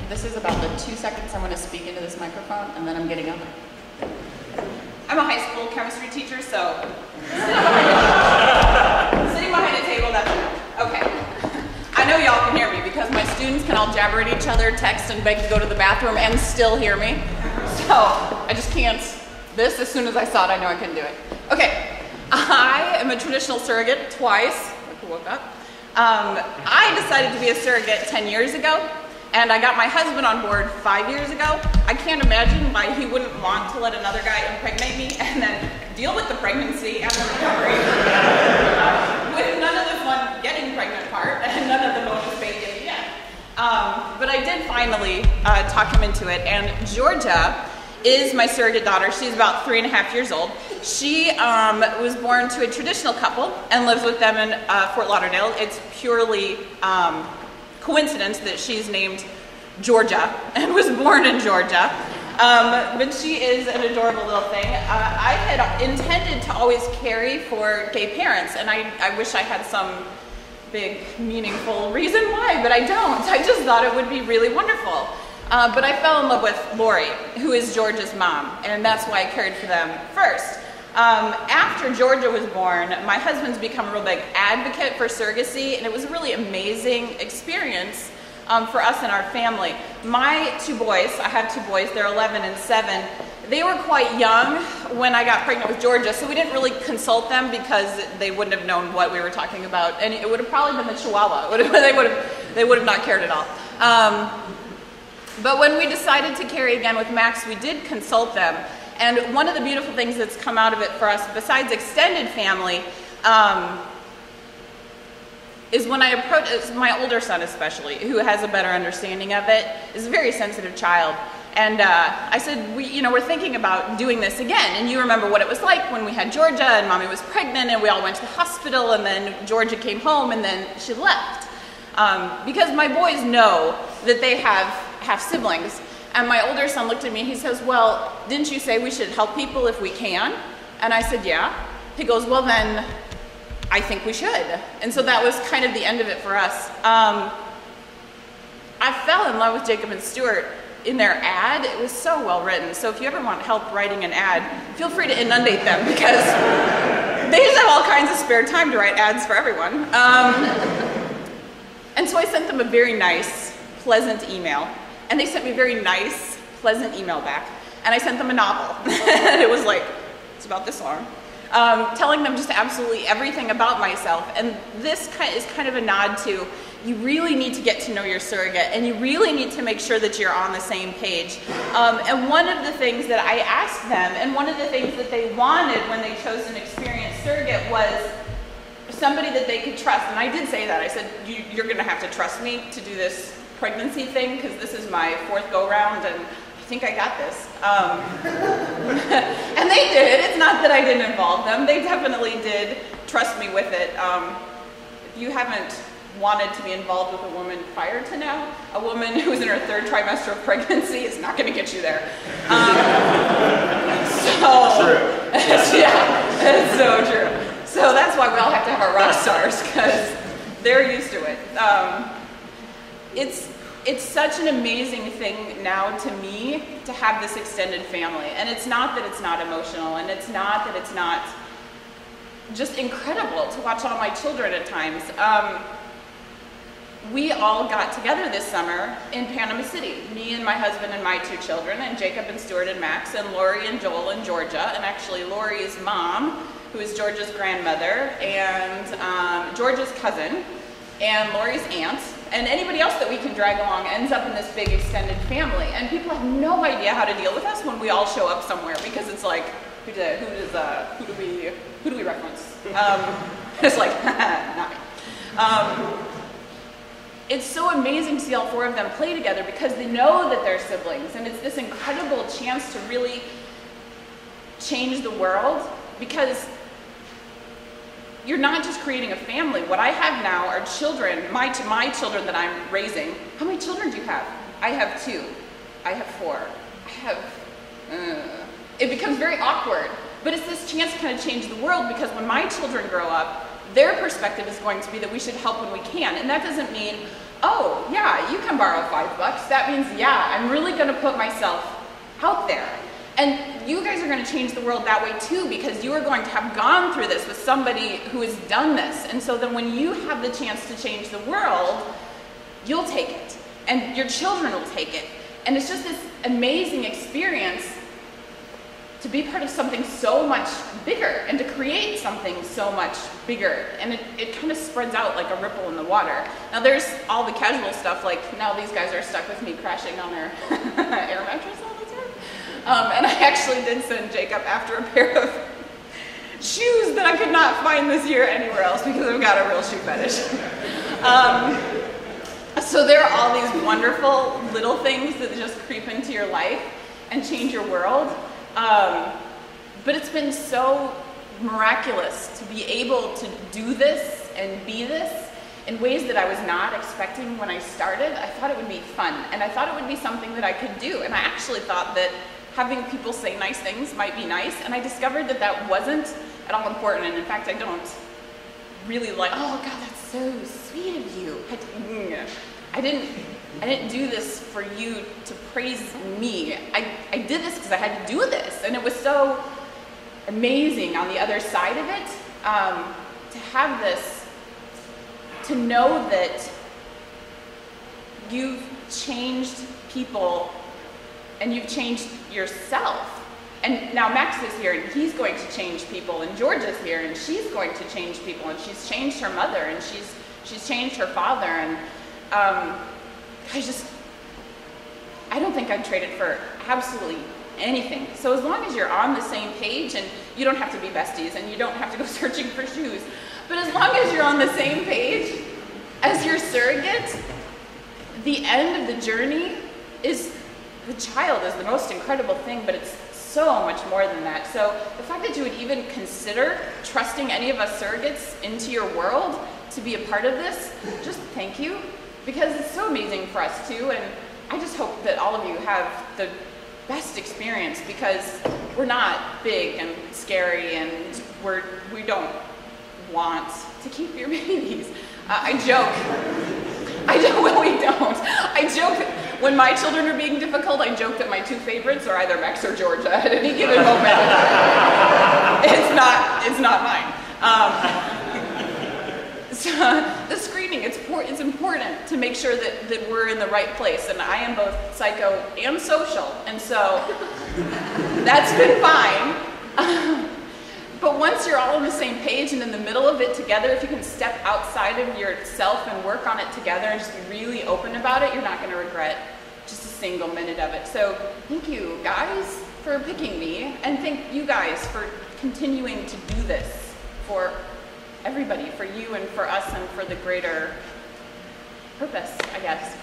this is about the 2 seconds I'm going to speak into this microphone, and then I'm getting up. I'm a high school chemistry teacher, so sitting behind a table, that's enough. Okay. I know y'all can hear me because my students can all jabber at each other, text, and beg to go to the bathroom and still hear me. So I just can't. This, as soon as I saw it, I know I couldn't do it. Okay. I am a traditional surrogate twice. I woke up. I decided to be a surrogate 10 years ago, and I got my husband on board 5 years ago. I can't imagine why he wouldn't want to let another guy impregnate me and then deal with the pregnancy and the recovery with none of the fun getting pregnant part and none of the bonus baby at the end. But I did finally talk him into it, and Georgia is my surrogate daughter. She's about 3.5 years old. She was born to a traditional couple and lives with them in Fort Lauderdale. It's purely coincidence that she's named Georgia and was born in Georgia. But she is an adorable little thing. I had intended to always carry for gay parents, and I wish I had some big, meaningful reason why, but I don't. I just thought it would be really wonderful. But I fell in love with Lori, who is Georgia's mom, and that's why I cared for them first. After Georgia was born, my husband's become a real big advocate for surrogacy, and it was a really amazing experience for us and our family. My 2 boys, I have 2 boys, they're 11 and 7, they were quite young when I got pregnant with Georgia, so we didn't really consult them because they wouldn't have known what we were talking about, and it would have probably been the Chihuahua. They would have not cared at all. But when we decided to carry again with Max, we did consult them. And one of the beautiful things that's come out of it for us, besides extended family, is when I approach, my older son especially, who has a better understanding of it, is a very sensitive child. And I said, we're thinking about doing this again. And you remember what it was like when we had Georgia and Mommy was pregnant and we all went to the hospital and then Georgia came home and then she left. Because my boys know that they have siblings. And my older son looked at me and he says, well, didn't you say we should help people if we can? And I said, yeah. He goes, well then, I think we should. And so that was kind of the end of it for us. I fell in love with Jacob and Stuart in their ad. It was so well written. So if you ever want help writing an ad, feel free to inundate them because they just have all kinds of spare time to write ads for everyone. And so I sent them a very nice, pleasant email. And they sent me a very nice, pleasant email back. And I sent them a novel. And it was like, it's about this long. Telling them just absolutely everything about myself. And this is kind of a nod to, you really need to get to know your surrogate, and you really need to make sure that you're on the same page. And one of the things that I asked them, and one of the things that they wanted when they chose an experienced surrogate was somebody that they could trust. And I did say that. I said, you're going to have to trust me to do this pregnancy thing, because this is my 4th go-round, and I think I got this. And they did. It's not that I didn't involve them. They definitely did trust me with it. If you haven't wanted to be involved with a woman prior to now, a woman who's in her 3rd trimester of pregnancy is not going to get you there. Yeah, it's so true. So that's why we all have to have our rock stars, because they're used to it. It's such an amazing thing now to me to have this extended family. And it's not that it's not emotional, and it's not that it's not just incredible to watch all my children at times. We all got together this summer in Panama City, me and my husband and my 2 children, and Jacob and Stuart and Max, and Lori and Joel and Georgia, and actually Lori's mom, who is Georgia's grandmother, and Georgia's cousin, and Lori's aunt, and anybody else that we can drag along ends up in this big extended family. And people have no idea how to deal with us when we all show up somewhere, because it's like, who do we reference? It's like, not me. It's so amazing to see all 4 of them play together because they know that they're siblings, and it's this incredible chance to really change the world, because you're not just creating a family. What I have now are children, my children that I'm raising. How many children do you have? I have 2. I have 4. It becomes very awkward, but it's this chance to kind of change the world, because when my children grow up, their perspective is going to be that we should help when we can. And that doesn't mean, oh, yeah, you can borrow $5. That means, yeah, I'm really going to put myself out there. And you guys are going to change the world that way too, because you are going to have gone through this with somebody who has done this. And so then when you have the chance to change the world, you'll take it. And your children will take it. And it's just this amazing experience to be part of something so much bigger and to create something so much bigger. And it kind of spreads out like a ripple in the water. Now there's all the casual stuff, like now these guys are stuck with me crashing on their air mattress all the time. And I actually did send Jacob after a pair of shoes that I could not find this year anywhere else because I've got a real shoe fetish. So there are all these wonderful little things that just creep into your life and change your world. But it's been so miraculous to be able to do this and be this in ways that I was not expecting when I started. I thought it would be fun, and I thought it would be something that I could do. And I actually thought that having people say nice things might be nice, and I discovered that that wasn't at all important. And in fact, I don't really like, oh God, that's so sweet of you. I didn't do this for you to praise me. I did this because I had to do this, and it was so amazing on the other side of it, to have this, to know that you've changed people and you've changed yourself. And now Max is here and he's going to change people, and Georgia's here and she's going to change people, and she's changed her mother and she's changed her father, and I don't think I'd trade it for absolutely anything. So as long as you're on the same page, and you don't have to be besties and you don't have to go searching for shoes, but as long as you're on the same page as your surrogate, the end of the journey is the child is the most incredible thing, but it's so much more than that. So the fact that you would even consider trusting any of us surrogates into your world to be a part of this, just thank you, because it's so amazing for us too. And I just hope that all of you have the best experience, because we're not big and scary, and we don't want to keep your babies. I joke, well, we don't. I joke, when my children are being difficult, I joke that my two favorites are either Max or Georgia at any given moment. It's not mine. So the screening, it's important to make sure that we're in the right place, and I am both psycho and social, and so that's been fine. But once you're all on the same page and in the middle of it together, if you can step outside of yourself and work on it together and just be really open about it, you're not going to regret just a single minute of it. So thank you guys for picking me, and thank you guys for continuing to do this for everybody, for you and for us and for the greater purpose, I guess.